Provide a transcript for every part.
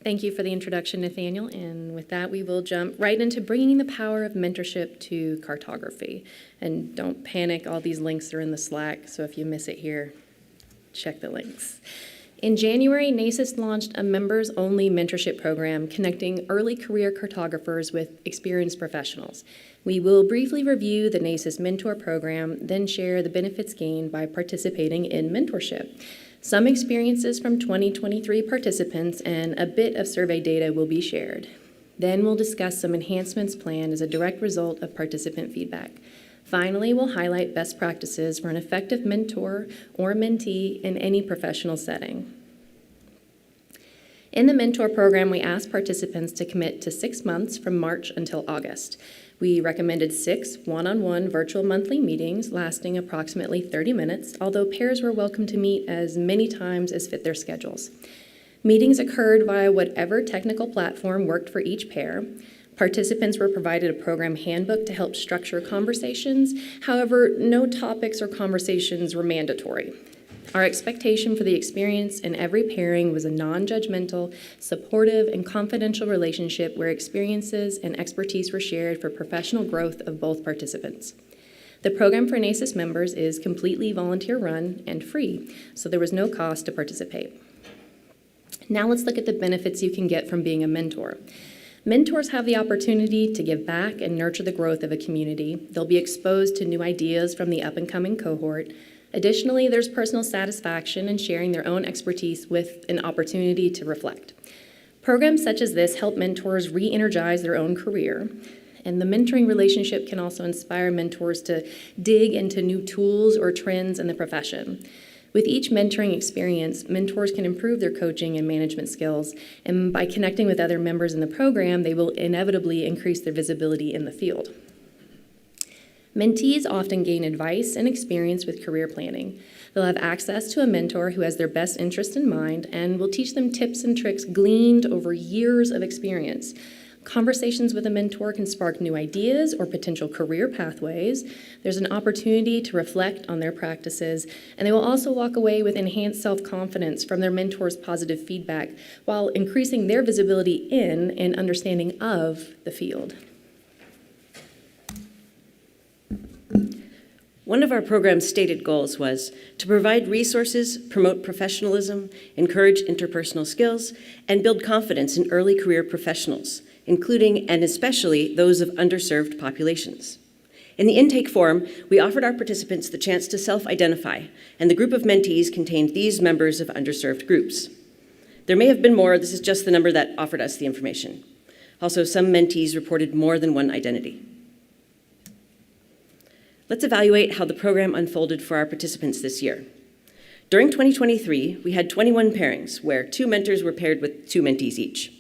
Thank you for the introduction, Nathaniel, and with that we will jump right into bringing the power of mentorship to cartography. And don't panic, all these links are in the Slack, so if you miss it here, check the links. In January, NACIS launched a members-only mentorship program connecting early career cartographers with experienced professionals. We will briefly review the NACIS Mentor Program, then share the benefits gained by participating in mentorship. Some experiences from 2023 participants and a bit of survey data will be shared. Then we'll discuss some enhancements planned as a direct result of participant feedback. Finally, we'll highlight best practices for an effective mentor or mentee in any professional setting. In the Mentor Program, we asked participants to commit to 6 months from March until August. We recommended 6 one-on-one virtual monthly meetings lasting approximately 30 minutes, although pairs were welcome to meet as many times as fit their schedules. Meetings occurred via whatever technical platform worked for each pair. Participants were provided a program handbook to help structure conversations. However, no topics or conversations were mandatory. Our expectation for the experience in every pairing was a non-judgmental, supportive, and confidential relationship where experiences and expertise were shared for professional growth of both participants. The program for NACIS members is completely volunteer-run and free, so there was no cost to participate. Now let's look at the benefits you can get from being a mentor. Mentors have the opportunity to give back and nurture the growth of a community. They'll be exposed to new ideas from the up-and-coming cohort. Additionally, there's personal satisfaction in sharing their own expertise with an opportunity to reflect. Programs such as this help mentors re-energize their own career, and the mentoring relationship can also inspire mentors to dig into new tools or trends in the profession. With each mentoring experience, mentors can improve their coaching and management skills, and by connecting with other members in the program, they will inevitably increase their visibility in the field. Mentees often gain advice and experience with career planning. They'll have access to a mentor who has their best interest in mind and will teach them tips and tricks gleaned over years of experience. Conversations with a mentor can spark new ideas or potential career pathways. There's an opportunity to reflect on their practices, and they will also walk away with enhanced self-confidence from their mentor's positive feedback while increasing their visibility in and understanding of the field. One of our program's stated goals was to provide resources, promote professionalism, encourage interpersonal skills, and build confidence in early career professionals, including and especially those of underserved populations. In the intake form, we offered our participants the chance to self-identify, and the group of mentees contained these members of underserved groups. There may have been more, this is just the number that offered us the information. Also, some mentees reported more than one identity. Let's evaluate how the program unfolded for our participants this year. During 2023, we had 21 pairings where 2 mentors were paired with 2 mentees each.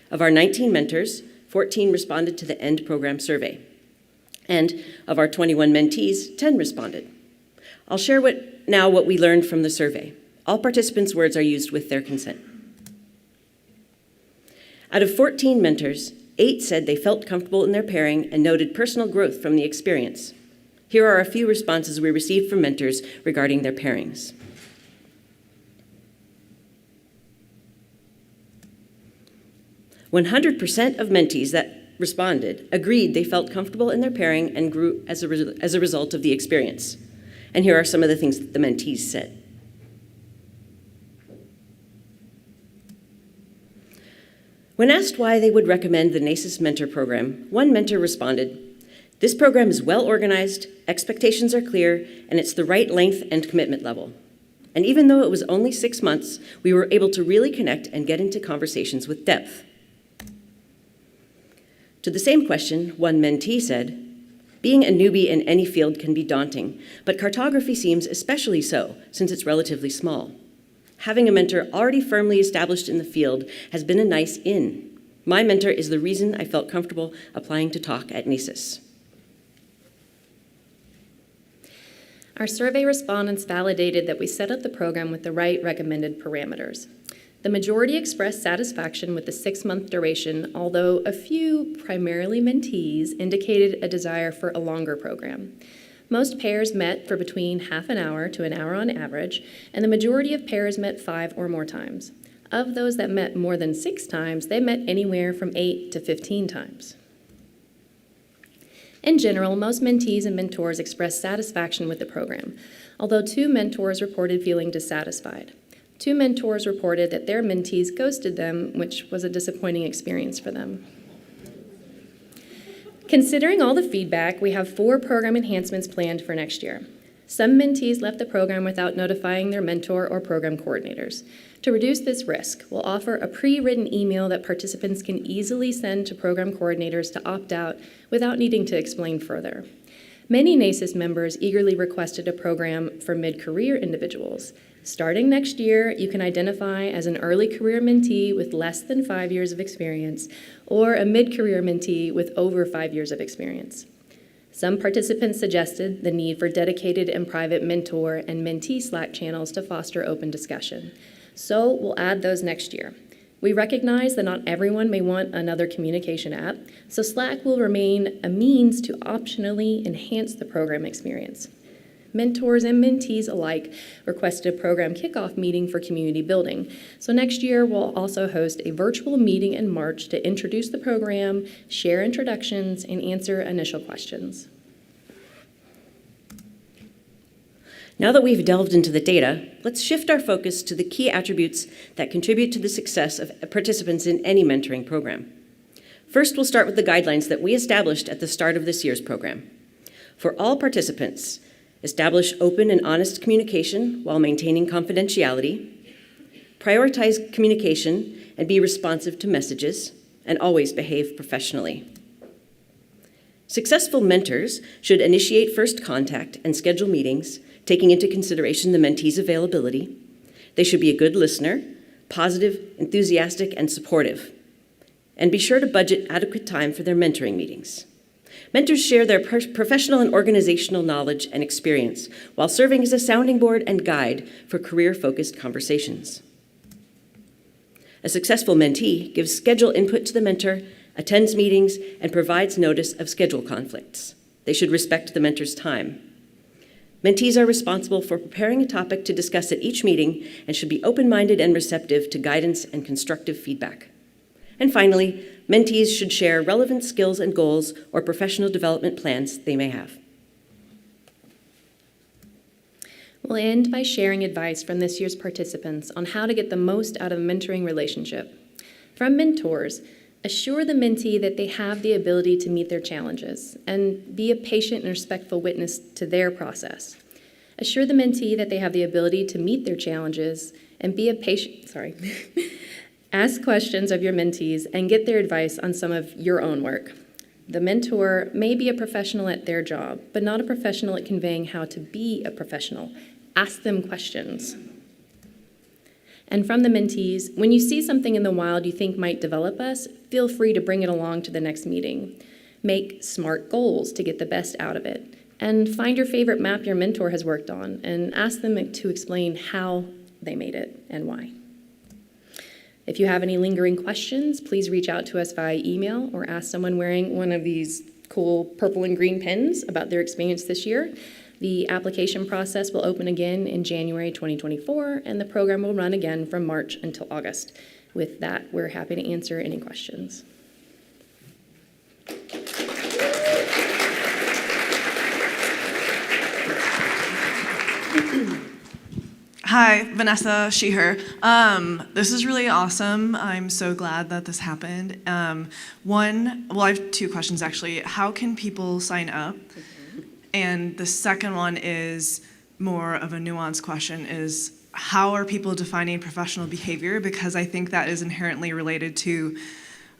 Of our 19 mentors, 14 responded to the end program survey. And of our 21 mentees, 10 responded. I'll share now what we learned from the survey. All participants' words are used with their consent. Out of 14 mentors, 8 said they felt comfortable in their pairing and noted personal growth from the experience. Here are a few responses we received from mentors regarding their pairings. "100% of mentees that responded agreed they felt comfortable in their pairing and grew as a result of the experience." And here are some of the things that the mentees said. When asked why they would recommend the NACIS Mentor Program, one mentor responded, "This program is well organized, expectations are clear, and it's the right length and commitment level. And even though it was only 6 months, we were able to really connect and get into conversations with depth." To the same question, one mentee said, "Being a newbie in any field can be daunting, but cartography seems especially so, since it's relatively small. Having a mentor already firmly established in the field has been a nice in. My mentor is the reason I felt comfortable applying to talk at NACIS." Our survey respondents validated that we set up the program with the right recommended parameters. The majority expressed satisfaction with the 6-month duration, although a few, primarily mentees, indicated a desire for a longer program. Most pairs met for between half an hour to an hour on average, and the majority of pairs met 5 or more times. Of those that met more than 6 times, they met anywhere from 8 to 15 times. In general, most mentees and mentors expressed satisfaction with the program, although 2 mentors reported feeling dissatisfied. 2 mentors reported that their mentees ghosted them, which was a disappointing experience for them. Considering all the feedback, we have 4 program enhancements planned for next year. Some mentees left the program without notifying their mentor or program coordinators. To reduce this risk, we'll offer a pre-written email that participants can easily send to program coordinators to opt out without needing to explain further. Many NACIS members eagerly requested a program for mid-career individuals. Starting next year, you can identify as an early career mentee with less than 5 years of experience or a mid-career mentee with over 5 years of experience. Some participants suggested the need for dedicated and private mentor and mentee Slack channels to foster open discussion. So we'll add those next year. We recognize that not everyone may want another communication app, so Slack will remain a means to optionally enhance the program experience. Mentors and mentees alike requested a program kickoff meeting for community building. So next year, we'll also host a virtual meeting in March to introduce the program, share introductions, and answer initial questions. Now that we've delved into the data, let's shift our focus to the key attributes that contribute to the success of participants in any mentoring program. First, we'll start with the guidelines that we established at the start of this year's program. For all participants, establish open and honest communication while maintaining confidentiality, prioritize communication and be responsive to messages, and always behave professionally. Successful mentors should initiate first contact and schedule meetings, taking into consideration the mentee's availability. They should be a good listener, positive, enthusiastic, and supportive. And be sure to budget adequate time for their mentoring meetings. Mentors share their professional and organizational knowledge and experience while serving as a sounding board and guide for career-focused conversations. A successful mentee gives schedule input to the mentor, attends meetings, and provides notice of schedule conflicts. They should respect the mentor's time. Mentees are responsible for preparing a topic to discuss at each meeting and should be open-minded and receptive to guidance and constructive feedback. And finally, mentees should share relevant skills and goals or professional development plans they may have. We'll end by sharing advice from this year's participants on how to get the most out of a mentoring relationship. From mentors, assure the mentee that they have the ability to meet their challenges and be a patient and respectful witness to their process. Assure the mentee that they have the ability to meet their challenges and be a patient, ask questions of your mentees and get their advice on some of your own work. The mentor may be a professional at their job, but not a professional at conveying how to be a professional. Ask them questions. And from the mentees, when you see something in the wild you think might develop us, feel free to bring it along to the next meeting. Make SMART goals to get the best out of it. And find your favorite map your mentor has worked on and ask them to explain how they made it and why. If you have any lingering questions, please reach out to us via email or ask someone wearing one of these cool purple and green pens about their experience this year. The application process will open again in January 2024, and the program will run again from March until August. With that, we're happy to answer any questions. Hi, Vanessa, she, her. This is really awesome. I'm so glad that this happened. I have 2 questions actually. How can people sign up? And the second one is more of a nuanced question, is how are people defining professional behavior? Because I think that is inherently related to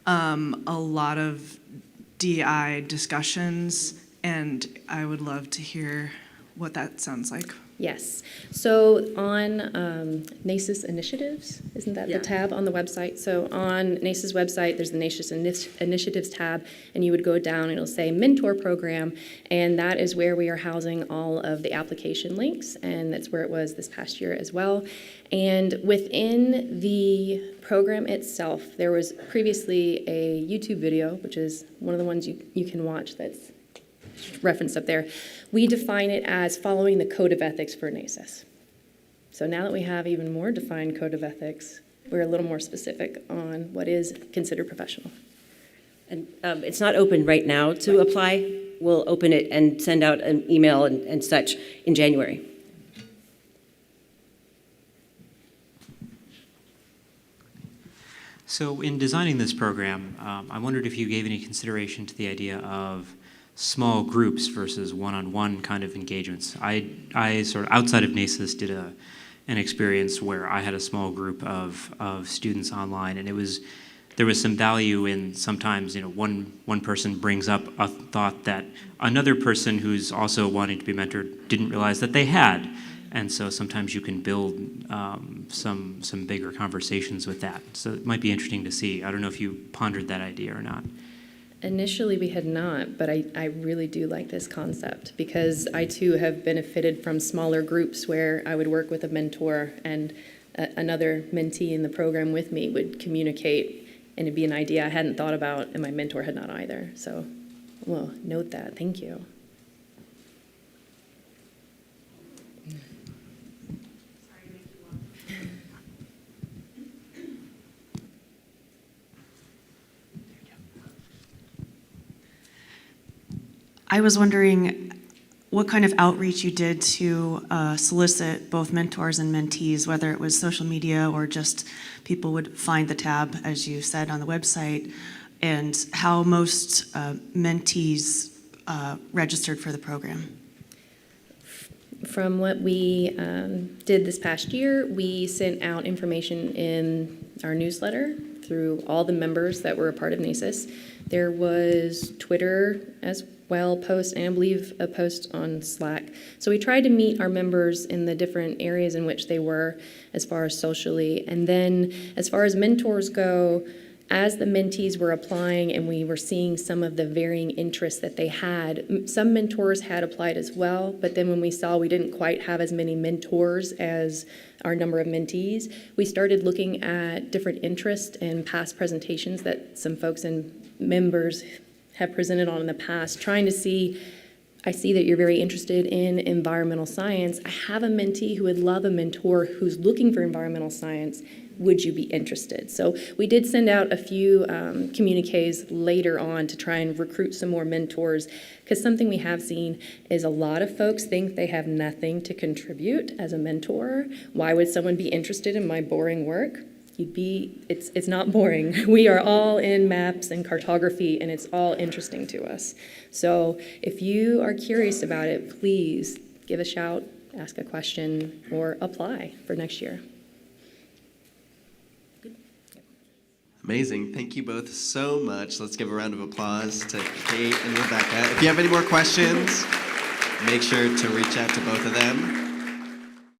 a lot of DI discussions, and I would love to hear what that sounds like. Yes. So on NACIS initiatives, isn't that the tab on the website? So on NACIS website, there's the NACIS initiatives tab, and you would go down and it'll say mentor program, and that is where we are housing all of the application links, and that's where it was this past year as well. And within the program itself, there was previously a YouTube video, which is one of the ones you can watch that's referenced up there. We define it as following the code of ethics for NACIS. So now that we have even more defined code of ethics, we're a little more specific on what is considered professional. And it's not open right now to apply. We'll open it and send out an email and such in January. So in designing this program, I wondered if you gave any consideration to the idea of small groups versus one-on-one kind of engagements. I sort of, outside of NACIS, did an experience where I had a small group of students online, and there was some value in sometimes, one person brings up a thought that another person who's also wanting to be mentored didn't realize that they had. And so sometimes you can build some bigger conversations with that. So it might be interesting to see. I don't know if you pondered that idea or not. Initially, we had not, but I really do like this concept because I too have benefited from smaller groups where I would work with a mentor and another mentee in the program with me would communicate, and it'd be an idea I hadn't thought about, and my mentor had not either. So, well, note that. Thank you. I was wondering what kind of outreach you did to solicit both mentors and mentees, whether it was social media or just people would find the tab, as you said, on the website, and how most mentees registered for the program. From what we did this past year, we sent out information in our newsletter through all the members that were a part of NACIS. There was Twitter as well, post, and I believe a post on Slack. So we tried to meet our members in the different areas in which they were as far as socially. And then as far as mentors go, as the mentees were applying and we were seeing some of the varying interests that they had, some mentors had applied as well, but then when we saw we didn't quite have as many mentors as our number of mentees, we started looking at different interests and past presentations that some folks and members have presented on in the past, trying to see, I see that you're very interested in environmental science. I have a mentee who would love a mentor who's looking for environmental science. Would you be interested? So we did send out a few communiques later on to try and recruit some more mentors, because something we have seen is a lot of folks think they have nothing to contribute as a mentor. Why would someone be interested in my boring work? It's not boring. We are all in maps and cartography, and it's all interesting to us. So if you are curious about it, please give a shout, ask a question, or apply for next year. Amazing. Thank you both so much. Let's give a round of applause to Kate and Rebecca. If you have any more questions, make sure to reach out to both of them.